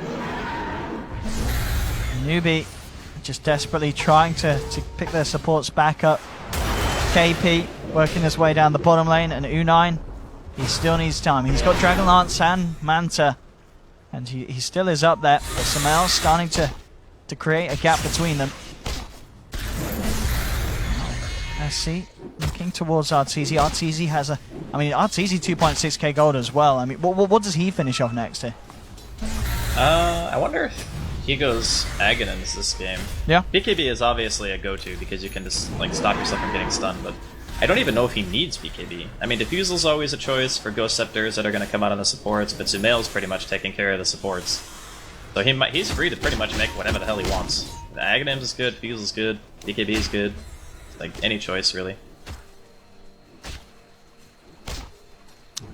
Newbee just desperately trying to pick their supports back up. KP working his way down the bottom lane, and U9, he still needs time. He's got Dragonlance and Manta, and he still is up there, but Sumail starting to create a gap between them. SC looking towards RTZ. RTZ has RTZ 2.6k gold as well. I mean, what does he finish off next here? I wonder if he goes Aghanim's this game. Yeah. BKB is obviously a go-to because you can just like stop yourself from getting stunned, but I don't even know if he needs BKB. I mean, Diffusal's always a choice for Ghost Scepters that are going to come out on the supports, but Sumail's pretty much taking care of the supports. So he's free to pretty much make whatever the hell he wants. Aghanim's is good, Diffusal's good, BKB is good. Like, any choice, really.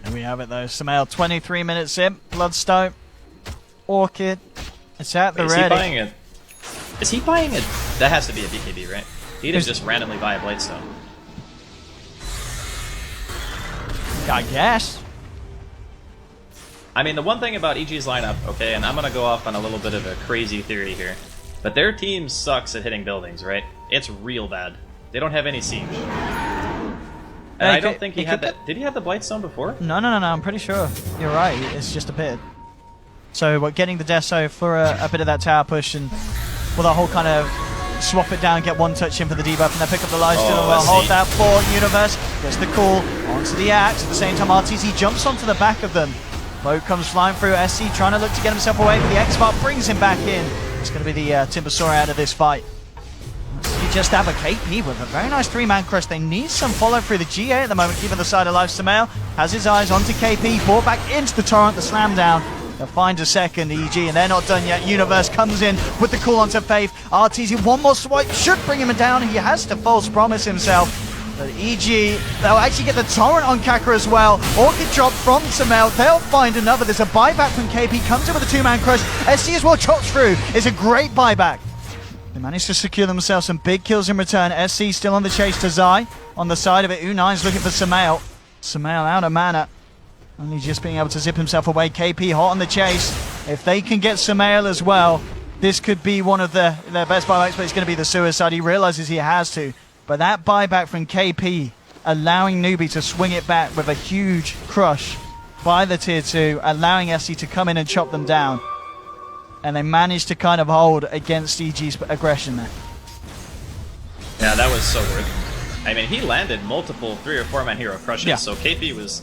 Here we have it, though. Sumail, 23 minutes in. Bloodstone, Orchid, It's at the ready. Is he buying it? That has to be a BKB, right? He didn't just randomly buy a Blightstone. I guess. I mean, the one thing about EG's lineup, okay, and I'm going to go off on a little bit of a crazy theory here, but their team sucks at hitting buildings, right? It's real bad. They don't have any siege. And I don't think he had that. Did he have the Blightstone before? No, I'm pretty sure. You're right, it's just a bit. So we're getting the Deso for a bit of that tower push, and with a whole kind of swap it down, get one touch in for the debuff, and then pick up the lifesteal and we'll hold that for Universe. Gets the call onto the axe. At the same time, RTZ jumps onto the back of them. Boat comes flying through. SC trying to look to get himself away, but the X-Spark brings him back in. It's going to be the Timbersaw out of this fight. You just have a KP with a very nice 3-man crush. They need some follow through the GA at the moment, keeping the side alive. Sumail has his eyes onto KP, brought back into the torrent, the slam down. They'll find a second EG, and they're not done yet. Universe comes in with the call onto Faith. RTZ, one more swipe should bring him down. He has to false promise himself. But EG, they'll actually get the torrent on Kaka as well. Orchid drop from Sumail. They'll find another. There's a buyback from KP. Comes in with a 2-man crush. SC as well chops through. It's a great buyback. They managed to secure themselves some big kills in return. SC still on the chase to Zai. On the side of it, U9's looking for Sumail. Sumail out of mana. Only just being able to zip himself away. KP hot on the chase. If they can get Sumail as well, this could be one of their best buybacks, but it's going to be the suicide. He realizes he has to. But that buyback from KP, allowing Newbee to swing it back with a huge crush by the tier 2, allowing SC to come in and chop them down. And they managed to kind of hold against EG's aggression there. Yeah, that was so worth it. I mean, he landed multiple 3 or 4-man hero crushes, so KP was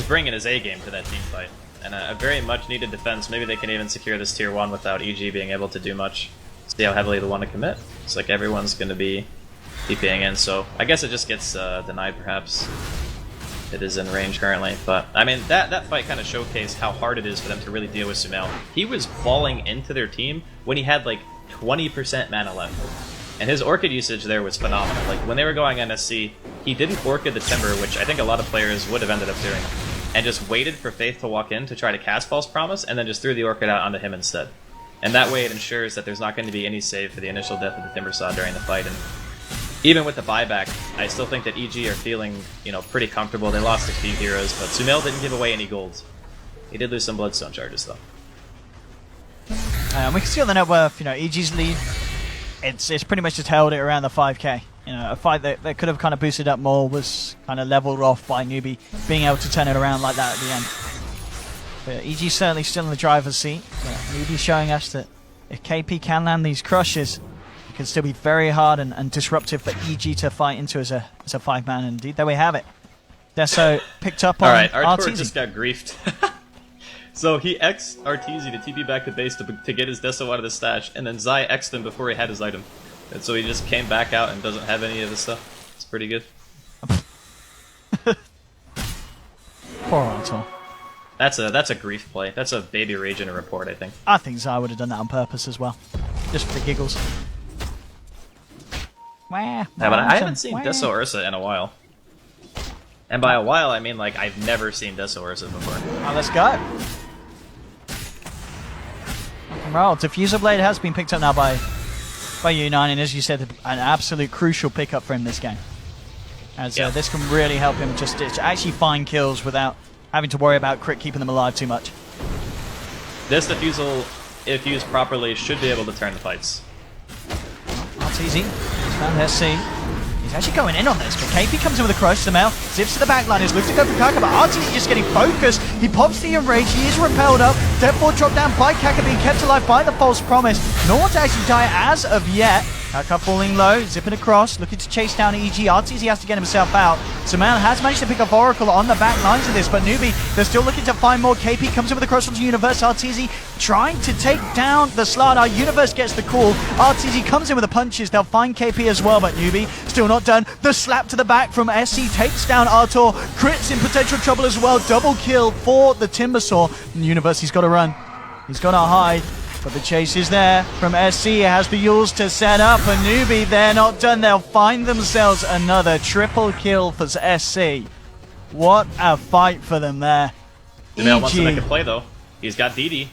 bringing his A-game to that team fight. And a very much needed defense. Maybe they can even secure this tier 1 without EG being able to do much. See how heavily they want to commit. It's like everyone's going to be TPing in, so I guess it just gets denied perhaps. It is in range currently, but I mean, that fight kind of showcased how hard it is for them to really deal with Sumail. He was falling into their team when he had like 20% mana left. And his Orchid usage there was phenomenal. Like, when they were going NSC, he didn't Orchid the Timber, which I think a lot of players would have ended up doing, and just waited for Faith to walk in to try to cast False Promise, and then just threw the Orchid out onto him instead. And that way it ensures that there's not going to be any save for the initial death of the Timbersaw during the fight. And even with the buyback, I still think that EG are feeling, pretty comfortable. They lost a few heroes, but Sumail didn't give away any golds. He did lose some Bloodstone charges, though. We can see on the net worth, EG's lead, it's pretty much just held it around the 5k. A fight that could have kind of boosted up more was kind of leveled off by Newbee being able to turn it around like that at the end. But EG's certainly still in the driver's seat. Newbee's showing us that if KP can land these crushes, it can still be very hard and disruptive for EG to fight into as a 5-man. Indeed, there we have it. Deso picked up on Alright, our RTZ. just got griefed. So he X'd RTZ to TP back to base to get his Deso out of the stash, and then Zai X'd him before he had his item. And so he just came back out and doesn't have any of this stuff. It's pretty good. Poor Artor. That's a grief play. That's a baby rage in a report, I think. I think Zai would have done that on purpose as well. Just for the giggles. Yeah, but I haven't seen Deso Ursa in a while. And by a while, I mean, like, I've never seen Deso Ursa before. Oh, let's go. Well, Diffuser Blade has been picked up now by U9, and as you said, an absolute crucial pickup for him this game. As this can really help him just actually find kills without having to worry about crit keeping them alive too much. This Diffusal, if used properly, should be able to turn the fights. RTZ, he's found SC. He's actually going in on this, but KP comes in with a crush. Sumail zips to the back line. He's looking to go for Kaka, but RTZ just getting focused. He pops the enrage. He is repelled up. Deathfall dropped down by Kaka, being kept alive by the false promise. No one to actually die as of yet. Kaka falling low, zipping across, looking to chase down EG. RTZ has to get himself out. Sumail has managed to pick up Oracle on the back lines of this, but Newbee, they're still looking to find more. KP comes in with a cross onto Universe. RTZ trying to take down the Slardar. Universe gets the call. RTZ comes in with the punches. They'll find KP as well, but Newbee still not done. The slap to the back from SC takes down Artor. Crits in potential trouble as well. Double kill for the Timbersaw. And Universe, he's got to run. He's got to hide. But the chase is there from SC. It has the Yules to set up. A Newbee, they're not done. They'll find themselves another triple kill for SC. What a fight for them there. Sumail wants to make a play, though. He's got DD.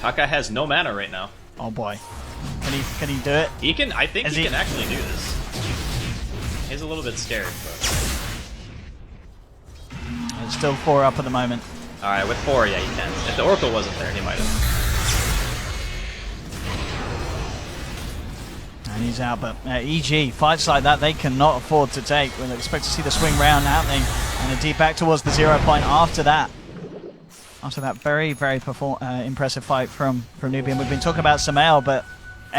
Kaka has no mana right now. Oh boy. Can he do it? He can. I think he can actually do this. He's a little bit scared, but it's still 4 up at the moment. All right, with 4, yeah, he can. If the Oracle wasn't there, he might have. And he's out, but EG, fights like that they cannot afford to take. We'll expect to see the swing round happening and a deep back towards the 0 point after that. After that very, very impressive fight from Newbee. And we've been talking about Samael, but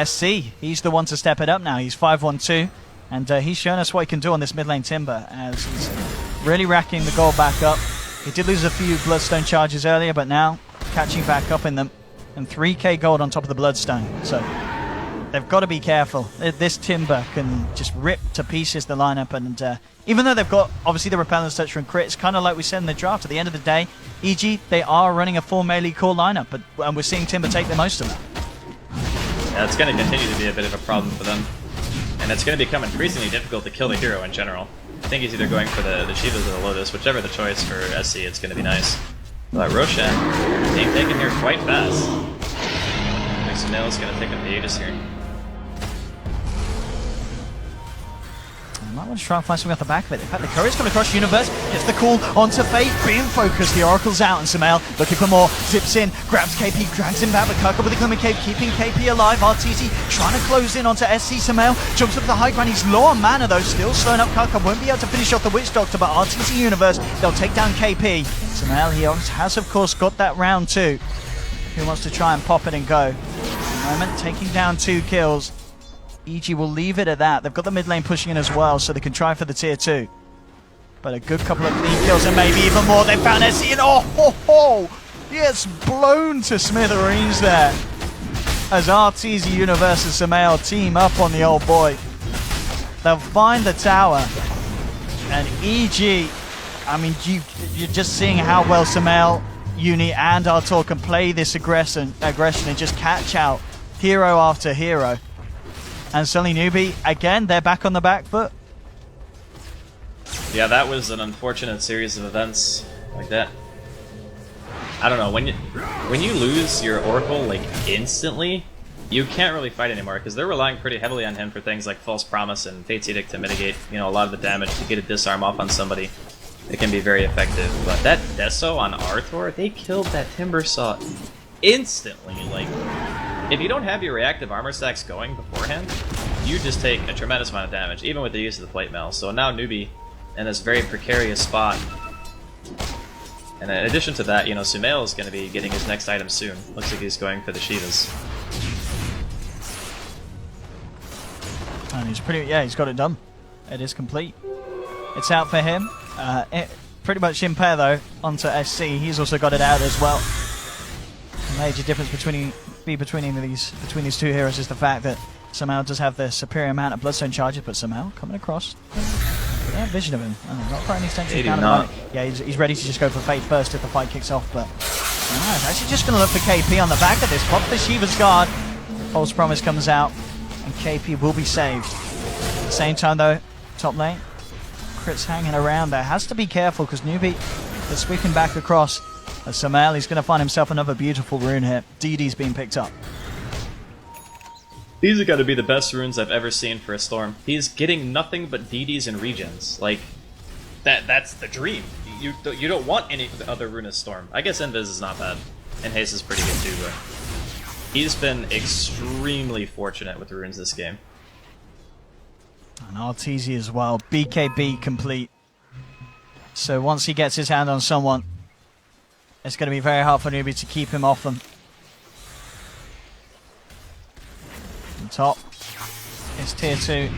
SC, he's the one to step it up now. He's 5-1-2, and he's shown us what he can do on this mid lane Timber, as he's really racking the gold back up. He did lose a few Bloodstone charges earlier, but now catching back up in them. And 3k gold on top of the Bloodstone. So they've got to be careful. This Timber can just rip to pieces the lineup, and even though they've got obviously the Repellent's Touch and crits, kind of like we said in the draft, at the end of the day, EG, they are running a full melee core lineup, and we're seeing Timber take the most of that. Yeah, it's going to continue to be a bit of a problem for them, and it's going to become increasingly difficult to kill the hero in general. I think he's either going for the Shivas or the Lotus, whichever the choice for SC, it's going to be nice. But Roshan being taken here quite fast. Next Samael's going to take a hiatus here. Might want to try and find something off the back of it. In fact, the Courier's coming across Universe, gets the call onto Fate, being focused. The Oracle's out, and Samael looking for more. Zips in, grabs KP, drags him back, but Kaka with the Glimmer Cape, keeping KP alive. RTZ trying to close in onto SC. Samael jumps up the high ground. He's low on mana though, still slowing up Kaka. Won't be able to finish off the Witch Doctor, but RTZ Universe, they'll take down KP. Samael, he has of course got that round 2. He wants to try and pop it and go. At the moment, taking down 2 kills. EG will leave it at that. They've got the mid lane pushing in as well, so they can try for the tier 2. But a good couple of clean kills and maybe even more. They found SC and he gets blown to smithereens there. As RTZ Universe and Samael team up on the old boy. They'll find the tower. And EG, I mean, you're just seeing how well Samael, Uni and Artur can play this aggression and just catch out hero after hero. And suddenly Newbee, again, they're back on the back foot. Yeah, that was an unfortunate series of events like that. I don't know, when you lose your Oracle like instantly, you can't really fight anymore because they're relying pretty heavily on him for things like False Promise and Fate's Edict to mitigate, you know, a lot of the damage to get a disarm off on somebody. It can be very effective. But that Deso on Artur, they killed that Timber Saw instantly. Like, if you don't have your reactive armor stacks going beforehand, you just take a tremendous amount of damage, even with the use of the plate mail. So now Newbee in this very precarious spot. And in addition to that, you know, Sumail is going to be getting his next item soon. Looks like he's going for the Shivas. And he's he's got it done. It is complete. It's out for him. Pretty much in pair though, onto SC. He's also got it out as well. The major difference between these two heroes is the fact that Samael does have the superior amount of Bloodstone charges, but Samael coming across. Yeah, vision of him. Not quite an extensive amount of money. Yeah, he's ready to just go for Fate first if the fight kicks off, but he's actually just going to look for KP on the back of this. Pop the Shiva's Guard. False Promise comes out, and KP will be saved. At the same time though, top lane, crits hanging around there. Has to be careful because Newbee is sweeping back across. As Samael, he's going to find himself another beautiful rune here. DD's being picked up. These are got to be the best runes I've ever seen for a Storm. He's getting nothing but DDs and regens. Like, that's the dream. You don't want any other rune as Storm. I guess Invis is not bad, and Haze is pretty good too, but he's been extremely fortunate with the runes this game. And RTZ as well. BKB complete. So once he gets his hand on someone, it's going to be very hard for Newbee to keep him off them. On top, it's tier 2.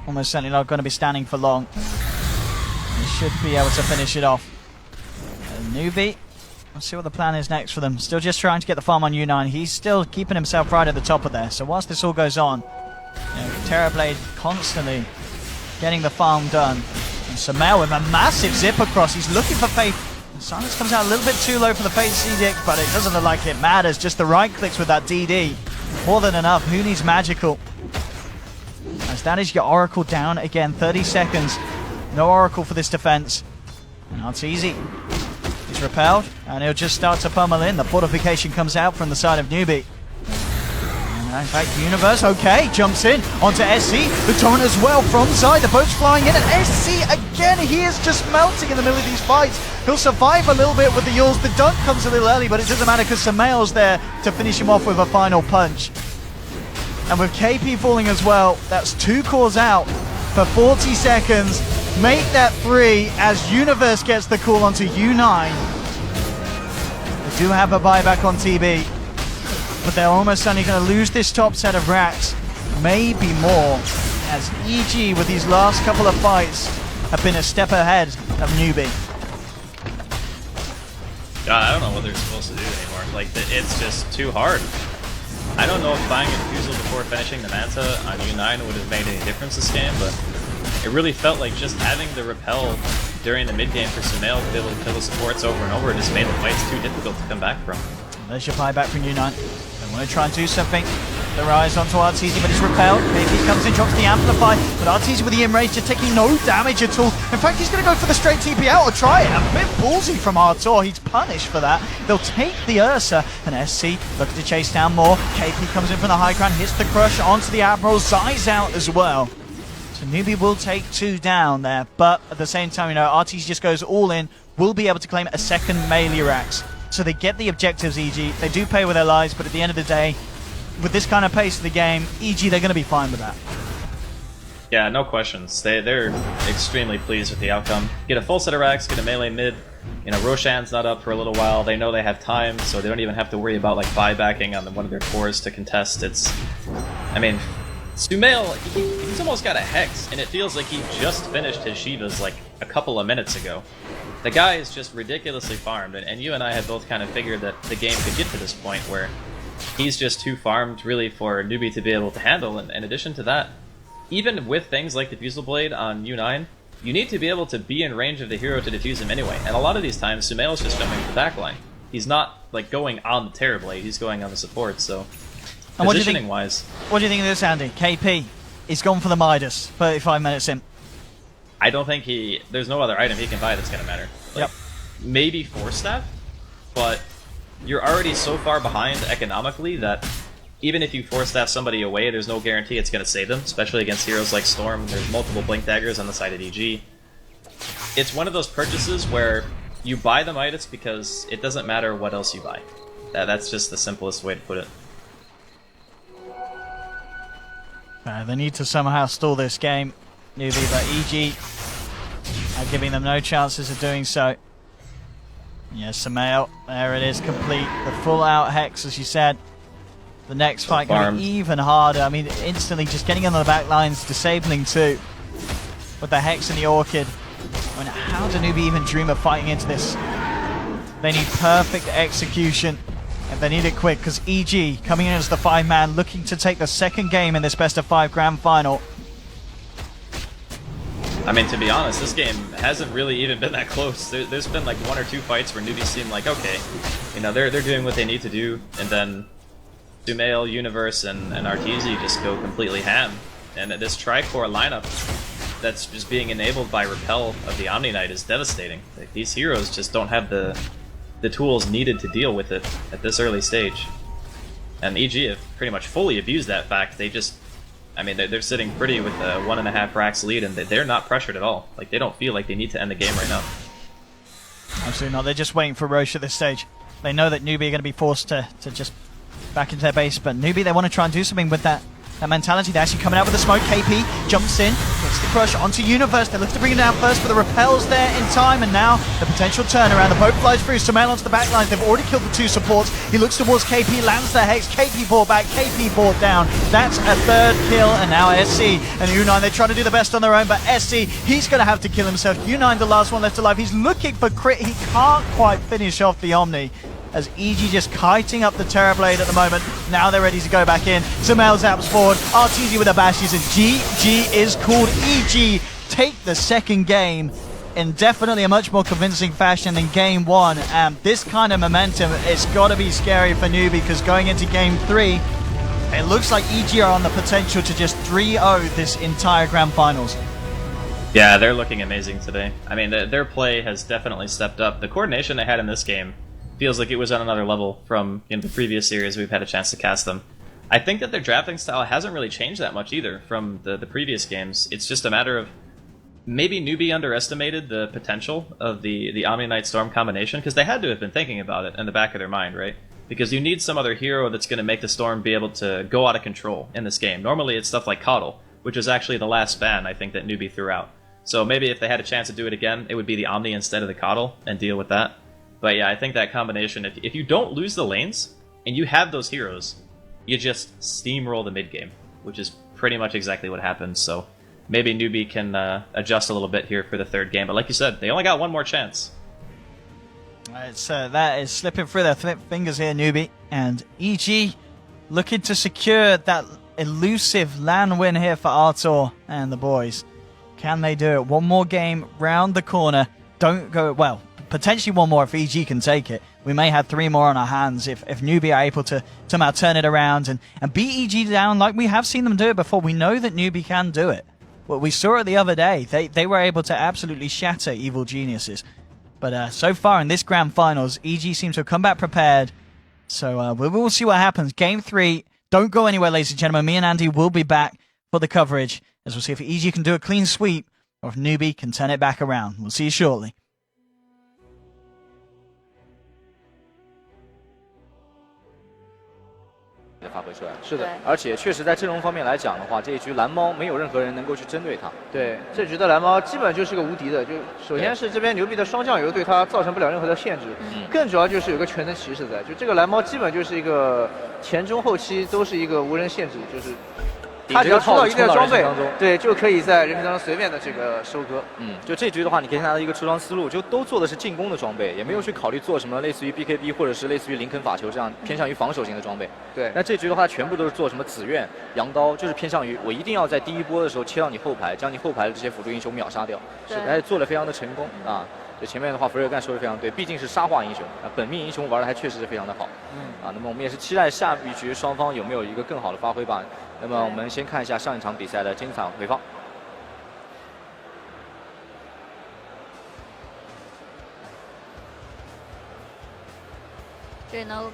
Almost certainly not going to be standing for long. He should be able to finish it off. And Newbee, let's see what the plan is next for them. Still just trying to get the farm on U9. He's still keeping himself right at the top of there. So whilst this all goes on, Terrorblade constantly getting the farm done. And Samael with a massive zip across. He's looking for Fate. Silence comes out a little bit too low for the Fate's Edict, but it doesn't look like it matters. Just the right clicks with that DD. More than enough. Who needs magical? As that is your Oracle down again. 30 seconds. No Oracle for this defense. And RTZ He's repelled, and he'll just start to pummel in. The fortification comes out from the side of Newbee. And in fact, Universe, okay, jumps in onto SC. The torrent as well from side. The boat's flying in, and SC again, he is just melting in the middle of these fights. He'll survive a little bit with the Yules. The dunk comes a little early, but it doesn't matter because Samael's there to finish him off with a final punch. And with KP falling as well, that's 2 cores out for 40 seconds. Make that 3 as Universe gets the call onto U9. They do have a buyback on TB, but they're almost certainly going to lose this top set of racks. Maybe more, as EG with these last couple of fights have been a step ahead of Newbee. God, I don't know what they're supposed to do anymore. Like, it's just too hard. I don't know if buying a Diffusal before finishing the Manta on U9 would have made any difference this game, but it really felt like just having the repel during the mid-game for Sumail to be able to kill the supports over and over just made the fights too difficult to come back from. There's your buyback from U9. They want to try and do something. The rise onto Arteezy, but he's repelled. KP comes in, drops the Amplify, but Arteezy with the Enrage just taking no damage at all. In fact, he's going to go for the straight TP out or try it. A bit ballsy from Artur. He's punished for that. They'll take the Ursa, and SC looking to chase down more. KP comes in from the high ground, hits the crush onto the Admiral. Zai's out as well. So Newbee will take 2 down there, but at the same time, you know, Arteezy just goes all in, will be able to claim a second melee Rax. So they get the objectives, EG. They do pay with their lives, but at the end of the day, with this kind of pace of the game, EG, they're going to be fine with that. Yeah, no questions. They're extremely pleased with the outcome. Get a full set of racks, get a melee mid. You know, Roshan's not up for a little while. They know they have time, so they don't even have to worry about like buybacking on one of their cores to contest. I mean, Sumail, he's almost got a Hex, and it feels like he just finished his Shivas like a couple of minutes ago. The guy is just ridiculously farmed, and you and I had both kind of figured that the game could get to this point where he's just too farmed, really, for Newbee to be able to handle. And in addition to that, even with things like Diffusal Blade on U9, you need to be able to be in range of the hero to defuse him anyway. And a lot of these times, Sumail's just jumping to the backline. He's not like going on the Terror Blade, he's going on the support, so positioning-wise. What do you think of this, Andy? KP, he's gone for the Midas, 35 minutes in. I don't think there's no other item he can buy that's going to matter. Like, maybe Force Staff, but you're already so far behind economically that even if you Force Staff somebody away, there's no guarantee it's going to save them, especially against heroes like Storm. There's multiple Blink Daggers on the side of EG. It's one of those purchases where you buy the Midas because it doesn't matter what else you buy. That's just the simplest way to put it. They need to somehow stall this game, Newbee, but EG are giving them no chances of doing so. Yes, Sumail, there it is, complete. The full-out Hex, as you said. The next fight going to be even harder. I mean, instantly just getting on the back lines, disabling too. With the Hex and the Orchid. I mean, how do Newbee even dream of fighting into this? They need perfect execution. And they need it quick, because EG coming in as the 5-man, looking to take the second game in this best-of-5 grand final. I mean, to be honest, this game hasn't really even been that close. There's been like 1 or 2 fights where Newbee seemed like, okay, you know, they're doing what they need to do, and then Sumail, Universe, and Arteezy just go completely ham. And this tri-core lineup that's just being enabled by Repel of the Omni Knight is devastating. Like, these heroes just don't have the tools needed to deal with it at this early stage. And EG have pretty much fully abused that fact. They just, I mean, they're sitting pretty with a 1.5 racks lead, and they're not pressured at all. Like, they don't feel like they need to end the game right now. Absolutely not. They're just waiting for Roche at this stage. They know that Newbee are going to be forced to just back into their base, but Newbee, they want to try and do something with that mentality. They're actually coming out with the smoke. KP jumps in, gets the crush onto Universe. They look to bring it down first, but the repels there in time, and now the potential turnaround. The boat flies through. Sumail onto the back lines. They've already killed the 2 supports. He looks towards KP, lands the Hex. KP brought back, KP brought down. That's a 3rd kill, and now SC and U9, they're trying to do the best on their own, but SC, he's going to have to kill himself. U9, the last one left alive. He's looking for crit. He can't quite finish off the Omni, as EG just kiting up the Terror Blade at the moment. Now they're ready to go back in. Sumail zaps forward. Arteezy with the bashes, and GG is called. EG take the second game in definitely a much more convincing fashion than game 1. And this kind of momentum, it's got to be scary for Newbee, because going into game 3, it looks like EG are on the potential to just 3-0 this entire grand finals. Yeah, they're looking amazing today. I mean, their play has definitely stepped up. The coordination they had in this game feels like it was on another level from the previous series we've had a chance to cast them. I think that their drafting style hasn't really changed that much either from the previous games. It's just a matter of maybe Newbee underestimated the potential of the Omni Knight Storm combination, because they had to have been thinking about it in the back of their mind, right? Because you need some other hero that's going to make the Storm be able to go out of control in this game. Normally it's stuff like Coddle, which is actually the last ban I think that Newbee threw out. So maybe if they had a chance to do it again, it would be the Omni instead of the Coddle and deal with that. But yeah, I think that combination, if you don't lose the lanes, and you have those heroes, you just steamroll the mid game, which is pretty much exactly what happens. So maybe Newbee can adjust a little bit here for the third game. But like you said, they only got one more chance. That is slipping through their fingers here, Newbee. And EG looking to secure that elusive LAN win here for Artur and the boys. Can they do it? One more game round the corner. Don't go, well, potentially one more if EG can take it. We may have 3 more on our hands if Newbee are able to somehow turn it around and beat EG down like we have seen them do it before. We know that Newbee can do it. Well, we saw it the other day. They were able to absolutely shatter Evil Geniuses. But so far in this grand finals, EG seems to have come back prepared. So we will see what happens. Game 3. Don't go anywhere, ladies and gentlemen. Me and Andy will be back for the coverage, as we'll see if EG can do a clean sweep or if Newbee can turn it back around. We'll see you shortly.发挥出来，是的，而且确实在阵容方面来讲的话，这一局蓝猫没有任何人能够去针对他。对，这局的蓝猫基本就是个无敌的，就首先是这边牛逼的双酱油对他造成不了任何的限制，更主要就是有个全能骑士在，就这个蓝猫基本就是一个前中后期都是一个无人限制，就是。他只要出到一定的装备，对，就可以在人品当中随便的这个收割。就这局的话，你可以看他的一个出装思路，就都做的是进攻的装备，也没有去考虑做什么类似于 BKB 或者是类似于林肯法球这样偏向于防守型的装备。对，那这局的话，全部都是做什么紫苑、羊刀，就是偏向于我一定要在第一波的时候切到你后排，将你后排的这些辅助英雄秒杀掉。是，而且做的非常的成功啊。就前面的话，福瑞干说的非常对，毕竟是沙化英雄啊，本命英雄玩的还确实是非常的好。那么我们也是期待下一局双方有没有一个更好的发挥吧。那么我们先看一下上一场比赛的精彩回放。这里能够